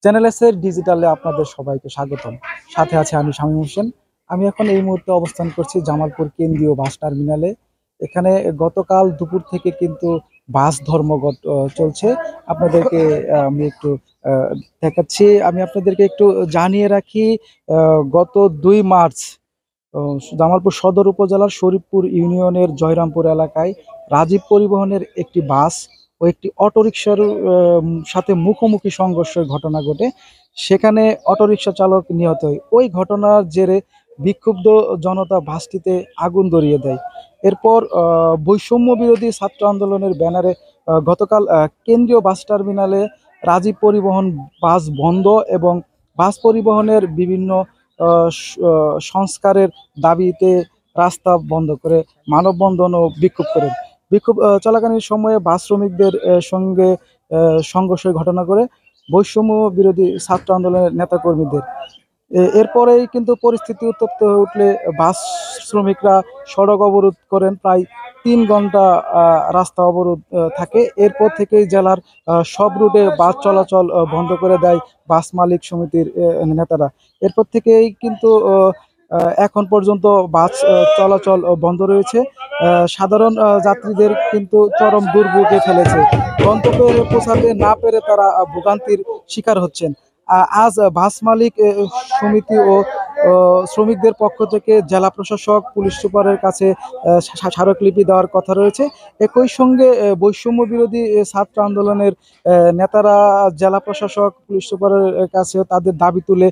Channel S এর ডিজিটালে আপনাদের সবাইকে স্বাগতম। সাথে আছে আমি শামীম হোসেন। আমি এখন এই মুহূর্তে অবস্থান করছি জামালপুর কেন্দ্রীয় বাস টার্মিনালে। এখানে গতকাল দুপুর থেকে কিন্তু বাস ধর্মঘট চলছে। আপনাদেরকে আমি একটু আহ, দেখাচ্ছি। আমি আপনাদেরকে একটু জানিয়ে রাখি, গত 2 মার্চ জামালপুর সদর উপজেলার শরীফপুর ইউনিয়নের জয়রামপুর এলাকায় রাজীব পরিবহনের একটি বাস ও একটি অটোরিকশার সাথে মুখোমুখি সংঘর্ষের ঘটনা ঘটে। সেখানে অটোরিকশা চালক নিহত হয়। ওই ঘটনার জেরে বিক্ষুব্ধ জনতা বাসটিতে আগুন ধরিয়ে দেয়। এরপর বৈষম্য বিরোধী ছাত্র আন্দোলনের ব্যানারে গতকাল কেন্দ্রীয় বাস টার্মিনালে রাজীব পরিবহন বাস বন্ধ এবং বাস পরিবহনের বিভিন্ন সংস্কারের দাবিতে রাস্তা বন্ধ করে মানববন্ধন ও বিক্ষোভ করেন। বিক্ষোভ চলাকালীন সময়ে বাস শ্রমিকদের সঙ্গে সংঘর্ষের ঘটনা করে বৈষম্য বিরোধী ছাত্র আন্দোলনের নেতাকর্মীদের। এরপরেই কিন্তু পরিস্থিতি উত্তপ্ত হয়ে উঠলে বাস শ্রমিকরা সড়ক অবরোধ করেন। প্রায় 3 ঘন্টা রাস্তা অবরোধ থাকে। এরপর থেকেই জেলার সব রুটে বাস চলাচল বন্ধ করে দেয় বাস মালিক সমিতির নেতারা। এরপর থেকেই কিন্তু এখন পর্যন্ত বাস চলাচল বন্ধ রয়েছে। সাধারণ যাত্রীদের কিন্তু চরম দুর্ভোগে ফেলেছে। গন্তব্যে পৌঁছাতে না পেরে তারা ভোগান্তির শিকার হচ্ছেন। আজ বাস মালিক সমিতি ও শ্রমিকদের পক্ষ থেকে জেলা প্রশাসক, পুলিশ সুপারের কাছে স্মারকলিপি দেওয়ার কথা রয়েছে। একই সঙ্গে বৈষম্য বিরোধী ছাত্র আন্দোলনের নেতারা জেলা প্রশাসক, পুলিশ সুপারের কাছে তাদের দাবি তুলে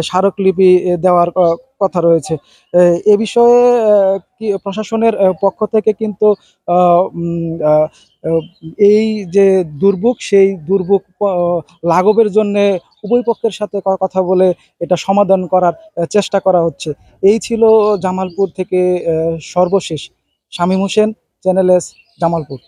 স্মারকলিপি দেওয়ার কথা রয়েছে। এ বিষয়ে কি প্রশাসনের পক্ষ থেকে কিন্তু আহ, উম, আহ, আহ, এই যে দুর্ভোগ, সেই দুর্ভোগ লাঘবের জন্য উভয় পক্ষের সাথে কথা বলে এটা সমাধান করার চেষ্টা করা হচ্ছে। এই ছিল জামালপুর থেকে সর্বশেষ। Shamim Hossain, channel S, Jamalpur.